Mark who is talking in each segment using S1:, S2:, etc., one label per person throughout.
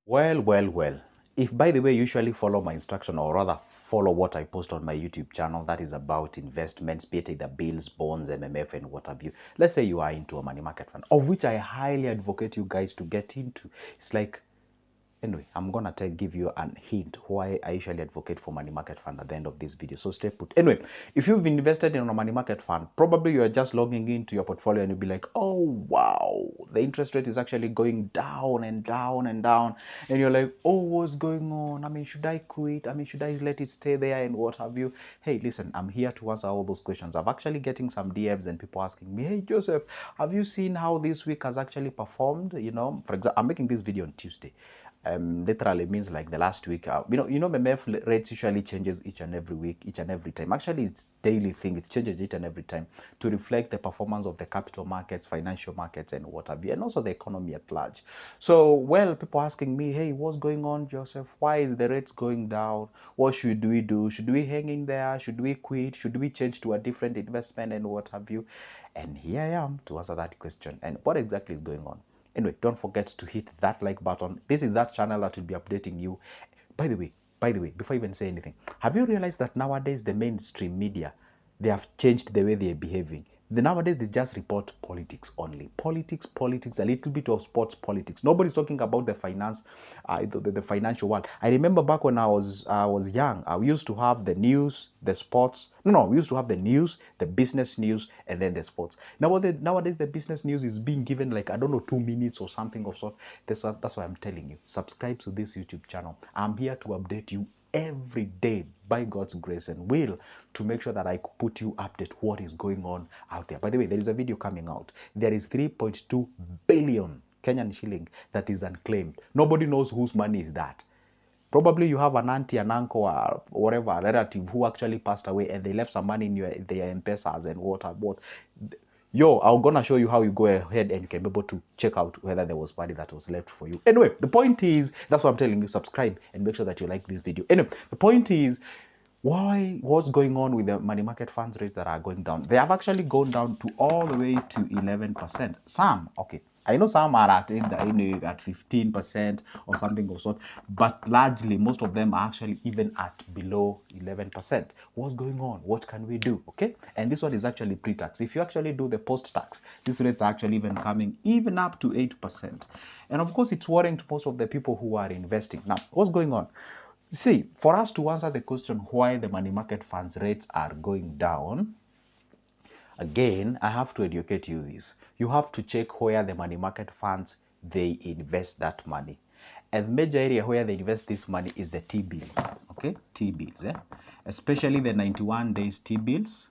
S1: Well. If, by the way, you usually follow my instruction, or rather follow what I post on my YouTube channel, that is about investments, be it either bills, bonds, MMF, and what have you. Let's say you are into a money market fund, of which I highly advocate you guys to get into. It's like, anyway, I'm gonna give you a hint why I usually advocate for money market fund at the end of this video. So stay put. Anyway, if you've invested in a money market fund, probably you are just logging into your portfolio and you'll be like, oh wow, the interest rate is actually going down and down and down. And you're like, oh, what's going on? I mean, should I quit? I mean, should I let it stay there and what have you? Hey, listen, I'm here to answer all those questions. I'm actually getting some DMs and people asking me, hey Joseph, have you seen how this week has actually performed? You know, for example, I'm making this video on Tuesday. Literally means like the last week. MMF rates usually changes each and every week, each and every time. Actually, it's daily thing. It changes each and every time to reflect the performance of the capital markets, financial markets, and what have you, and also the economy at large. So, well, people asking me, hey, what's going on, Joseph? Why is the rates going down? What should we do? Should we hang in there? Should we quit? Should we change to a different investment and what have you? And here I am to answer that question. And what exactly is going on? Anyway, don't forget to hit that like button. This is that channel that will be updating you. By the way, before I even say anything, have you realized that nowadays the mainstream media, they have changed the way they're behaving? Nowadays they just report politics only. Politics, a little bit of sports politics. Nobody's talking about the finance, the financial world. I remember back when I was young, we used to have the news, the sports. No, we used to have the news, the business news, and then the sports. Nowadays the business news is being given like, I don't know, 2 minutes or something of sort. That's why I'm telling you, subscribe to this YouTube channel. I'm here to update you every day by God's grace and will, to make sure that I put you update what is going on out there. By the way, there is a video coming out. There is 3.2 billion Kenyan shilling that is unclaimed. Nobody knows whose money is that. Probably you have an auntie, an uncle, or whatever, a relative who actually passed away and they left some money in their M-Pesas and what. Yo, I'm gonna show you how you go ahead and you can be able to check out whether there was money that was left for you. Anyway, the point is, that's what I'm telling you, subscribe and make sure that you like this video. Anyway, the point is, what's going on with the money market funds rates that are going down? They have actually gone down to all the way to 11%. Some, okay, I know some are at 15% or something of sort, but largely most of them are actually even at below 11%. What's going on? What can we do? Okay, and this one is actually pre-tax. If you actually do the post-tax, these rates are actually even coming even up to 8%. And of course, it's worrying to most of the people who are investing. Now, what's going on? See, for us to answer the question why the money market funds rates are going down, again, I have to educate you this. You have to check where the money market funds, they invest that money. And the major area where they invest this money is the T-bills, okay? T-bills, especially the 91 days T-bills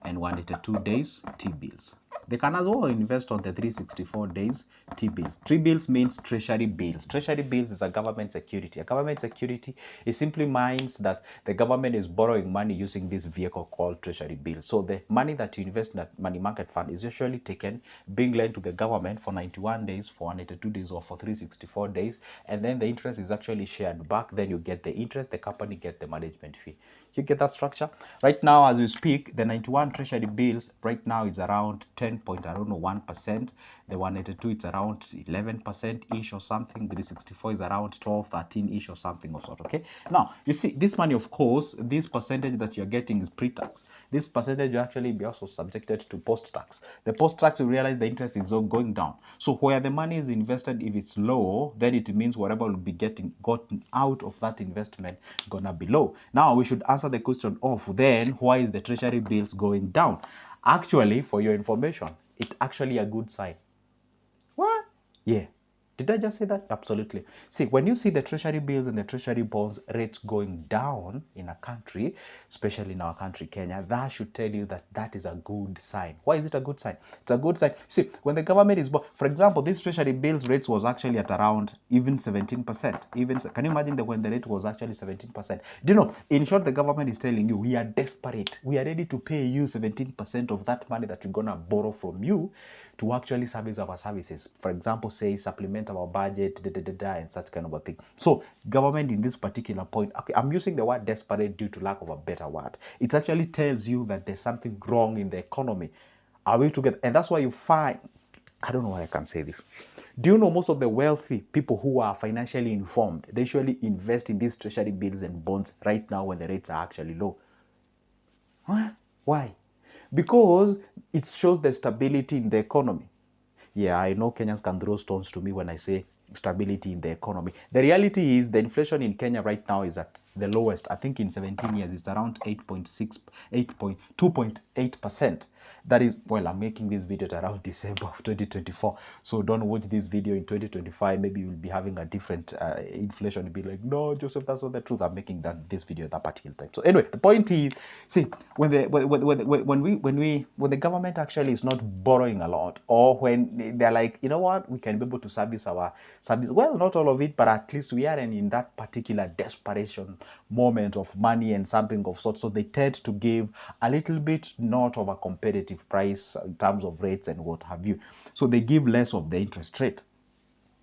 S1: and 182 days T-bills. They can as well invest on the 364 days T-bills. T-bills means treasury bills. Treasury bills is a government security. A government security, it simply means that the government is borrowing money using this vehicle called treasury bills. So the money that you invest in that money market fund is usually taken, being lent to the government for 91 days, for 182 days, or for 364 days, and then the interest is actually shared back. Then you get the interest, the company get the management fee. You get that structure? Right now, as we speak, the 91 treasury bills right now is around 1%. The 182 it's around 11%-ish or something. The 64 is around 12, 13-ish or something of sort. Okay. Now you see this money, of course, this percentage that you're getting is pre-tax. This percentage will actually be also subjected to post-tax. The post-tax, you realize the interest is all going down. So where the money is invested, if it's low, then it means whatever will be gotten out of that investment gonna be low. Now we should answer the question of then why is the treasury bills going down? Actually, for your information, it's actually a good sign. What? Yeah. Did I just say that? Absolutely. See, when you see the treasury bills and the treasury bonds rates going down in a country, especially in our country, Kenya, that should tell you that that is a good sign. Why is it a good sign? It's a good sign. See, when the government is, for example, this treasury bills rates was actually at around even 17%. Even, can you imagine that when the rate was actually 17%? Do you know, in short, the government is telling you, we are desperate. We are ready to pay you 17% of that money that we're going to borrow from you to actually service our services. For example, say supplement our budget, and such kind of a thing. So government in this particular point, okay, I'm using the word desperate due to lack of a better word. It actually tells you that there's something wrong in the economy. Are we together? And that's why you find I don't know why I can say this. Do you know most of the wealthy people who are financially informed, they usually invest in these treasury bills and bonds right now when the rates are actually low? Huh? Why? Because it shows the stability in the economy. Yeah, I know Kenyans can throw stones to me when I say stability in the economy. The reality is the inflation in Kenya right now is at the lowest. I think in 17 years, it's around 2.8%. That is, well, I'm making this video around December of 2024. So don't watch this video in 2025. Maybe you'll be having a different inflation. You'll be like, no, Joseph, that's not the truth. I'm making this video at that particular time. So anyway, the point is, see, when the government actually is not borrowing a lot, or when they're like, you know what, we can be able to service our service. Well, not all of it, but at least we are in that particular desperation moment of money and something of sort. So they tend to give a little bit not of a competitive price in terms of rates and what have you. So they give less of the interest rate.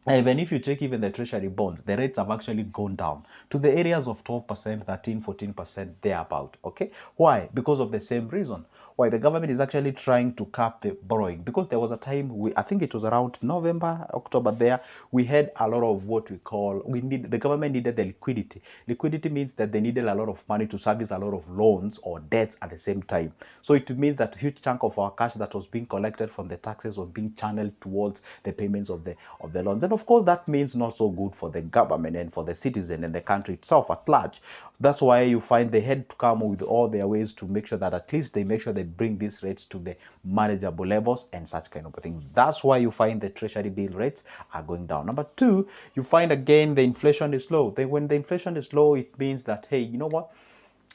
S1: Even if you check even the treasury bonds, the rates have actually gone down to the areas of 12%, 13, 14%, thereabout. Okay. Why? Because of the same reason. Why the government is actually trying to cap the borrowing. Because there was a time, I think it was around November, October there, we had a lot of what we call, the government needed the liquidity. Liquidity means that they needed a lot of money to service a lot of loans or debts at the same time. So it means that a huge chunk of our cash that was being collected from the taxes was being channeled towards the payments of the loans. And of course, that means not so good for the government and for the citizen and the country itself at large. That's why you find they had to come with all their ways to make sure that at least they make sure they bring these rates to the manageable levels and such kind of thing. That's why you find the treasury bill rates are going down. Number two, you find again the inflation is low. When the inflation is low, it means that, hey, you know what?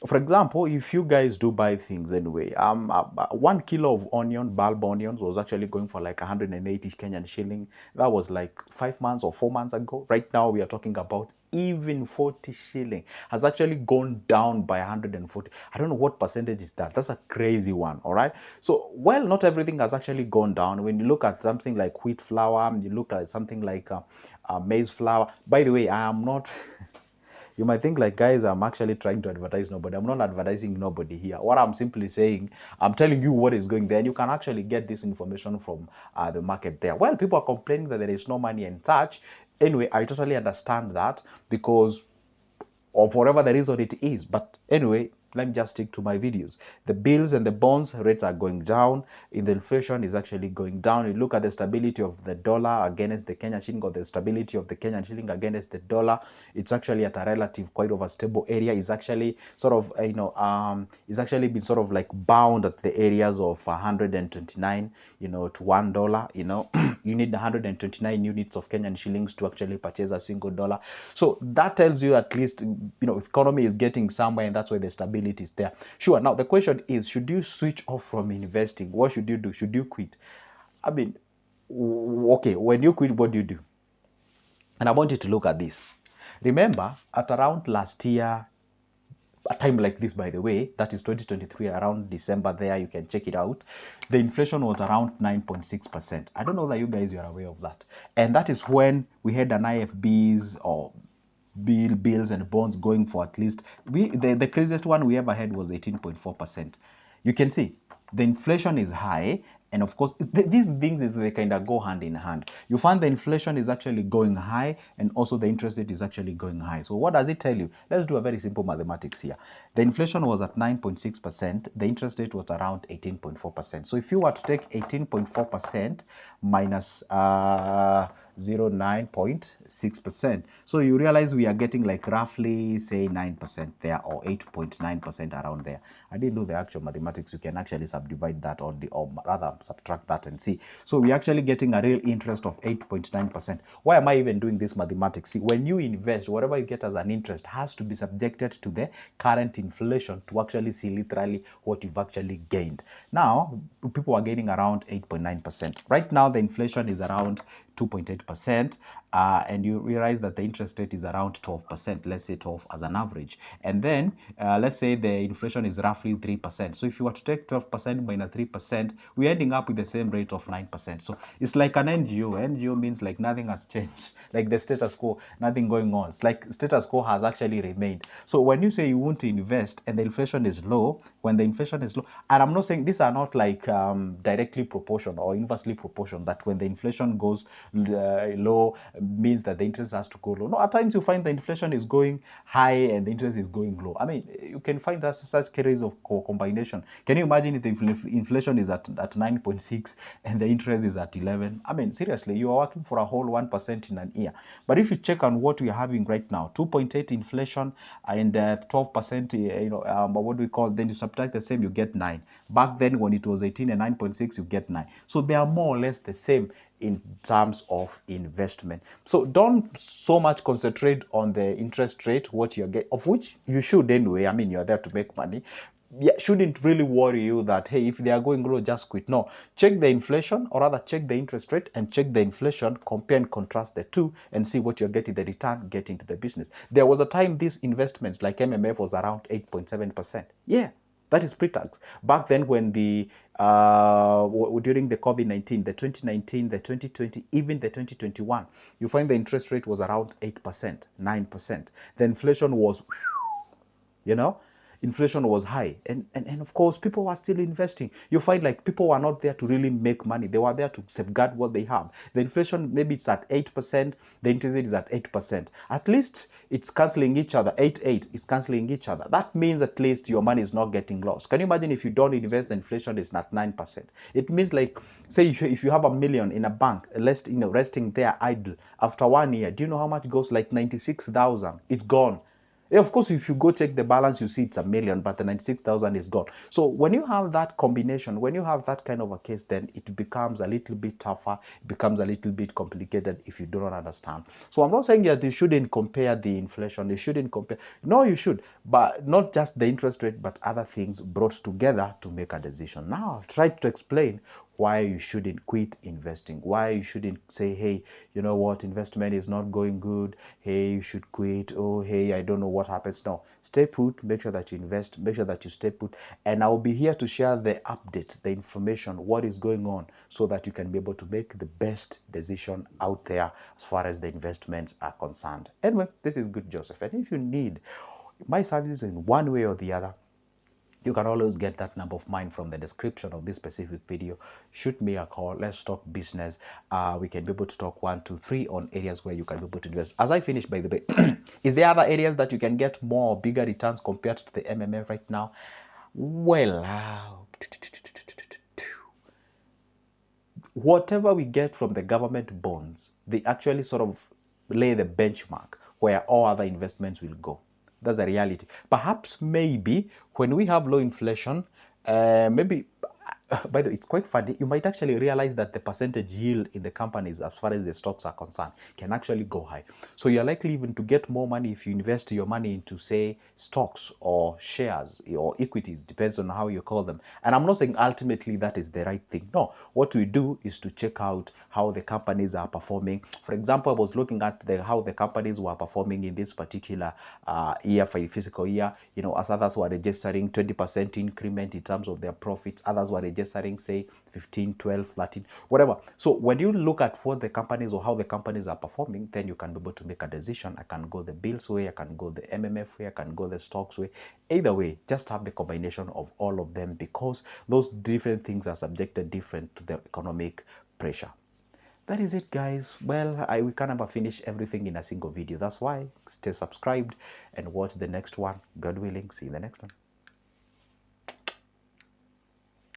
S1: For example, if you guys do buy things anyway, 1 kilo of bulb onions was actually going for like 180 Kenyan shilling. That was like 5 months or 4 months ago. Right now, we are talking about even 40 shilling has actually gone down by 140. I don't know what percentage is that. That's a crazy one. All right. So, well, not everything has actually gone down. When you look at something like wheat flour, you look at something like maize flour. By the way, I am not. You might think like, guys, I'm actually trying to advertise nobody. I'm not advertising nobody here. What I'm simply saying, I'm telling you what is going there. And you can actually get this information from the market there. Well, people are complaining that there is no money in touch. Anyway, I totally understand that because or for whatever the reason it is. But anyway, let me just stick to my videos. The bills and the bonds rates are going down. In the inflation is actually going down. You look at the stability of the dollar against the Kenyan shilling, or the stability of the Kenyan shilling against the dollar. It's actually at a relative quite of a stable area. It's actually sort of, it's actually been sort of like bound at the areas of 129, to $1. You need 129 units of Kenyan shillings to actually purchase a single dollar. So that tells you at least, economy is getting somewhere, and that's why the stability is there. Sure. Now the question is, should you switch off from investing? What should you do? Should you quit? I mean, okay, when you quit, what do you do? And I want you to look at this. Remember, at around last year, a time like this, by the way, that is 2023, around December there, you can check it out. The inflation was around 9.6%. I don't know that you guys are aware of that. And that is when we had an IFBs or bills and bonds going for at least, the craziest one we ever had was 18.4%. You can see the inflation is high, and of course these things they kind of go hand in hand. You find the inflation is actually going high, and also the interest rate is actually going high. So what does it tell you? Let's do a very simple mathematics here. The inflation was at 9.6%, the interest rate was around 18.4%. So if you were to take 18.4% minus 0.96%, so you realize we are getting like roughly say 9% there, or 8.9% around there. I didn't do the actual mathematics. You can actually subdivide that, or rather subtract that and see. So we're actually getting a real interest of 8.9%. Why am I even doing this mathematics? See, when you invest, whatever you get as an interest has to be subjected to the current inflation to actually see literally what you've actually gained. Now, people are gaining around 8.9%. Right now, the inflation is around 2.8%, and you realize that the interest rate is around 12%, let's say 12 as an average. And then let's say the inflation is roughly 3%. So if you were to take 12% minus 3%, we're ending up with the same rate of 9%. So it's like an NGO. NGO means like nothing has changed, like the status quo, nothing going on. It's like status quo has actually remained. So when you say you want to invest and the inflation is low, when the inflation is low, and I'm not saying these are not like directly proportional or inversely proportional, that when the inflation goes low means that the interest has to go low. No, at times you find the inflation is going high and the interest is going low. I mean, you can find that such cases of combination. Can you imagine if the inflation is at 9.6 and the interest is at 11? I mean, seriously, you are working for a whole 1% in an year. But if you check on what we are having right now, 2.8 inflation and 12%, what do we call, then you subtract the same, you get 9. Back then when it was 18 and 9.6, you get 9. So they are more or less the same in terms of investment. So don't so much concentrate on the interest rate, what you're getting, of which you should anyway. I mean, you're there to make money. Yeah, shouldn't really worry you that, hey, if they are going low, just quit. No, check the inflation, or rather check the interest rate and check the inflation, compare and contrast the two and see what you're getting the return, get into the business. There was a time these investments like MMF was around 8.7%. Yeah, that is pre-tax. Back then when the during the COVID-19, the 2019, the 2020, even the 2021, you find the interest rate was around 8%, 9%. The inflation was, inflation was high, and of course people were still investing. You find like people were not there to really make money, they were there to safeguard what they have. The inflation, maybe it's at 8%, the interest rate is at 8%. At least it's canceling each other. 8 is canceling each other. That means at least your money is not getting lost. Can you imagine if you don't invest, the inflation is at 9%? It means like, say if you have $1 million in a bank, resting there idle, after 1 year, do you know how much goes? Like 96,000. It's gone. Of course, if you go check the balance, you see it's $1 million, but the 96,000 is gone. So when you have that combination, when you have that kind of a case, then it becomes a little bit tougher, it becomes a little bit complicated if you do not understand. So I'm not saying that you shouldn't compare the inflation, you shouldn't compare. No, you should, but not just the interest rate, but other things brought together to make a decision. Now, I've tried to explain why you shouldn't quit investing, why you shouldn't say, hey, you know what, investment is not going good, hey, you should quit, oh, hey, I don't know what happens. No, stay put, make sure that you invest, make sure that you stay put, and I'll be here to share the update, the information, what is going on, so that you can be able to make the best decision out there as far as the investments are concerned. Anyway, this is Good Joseph, and if you need my services in one way or the other, you can always get that number of mine from the description of this specific video. Shoot me a call. Let's talk business. We can be able to talk 1, 2, 3 on areas where you can be able to invest. As I finish, by the way, is there other areas that you can get more bigger returns compared to the MMF right now? Well, whatever we get from the government bonds, they actually sort of lay the benchmark where all other investments will go. That's a reality. Perhaps maybe when we have low inflation, maybe by the way, it's quite funny. You might actually realize that the percentage yield in the companies, as far as the stocks are concerned, can actually go high. So you're likely even to get more money if you invest your money into, say, stocks or shares or equities, depends on how you call them. And I'm not saying ultimately that is the right thing. No, what we do is to check out how the companies are performing. For example, I was looking at how the companies were performing in this particular year, for a fiscal year. As others were registering 20% increment in terms of their profits, others were registering, say, 15, 12, 13, whatever. So when you look at what the companies or how the companies are performing, then you can be able to make a decision. I can go the bills way, I can go the MMF way, I can go the stocks way. Either way, just have the combination of all of them, because those different things are subjected different to the economic pressure. That is it, guys. Well, we can never finish everything in a single video. That's why stay subscribed and watch the next one. God willing, see you in the next one.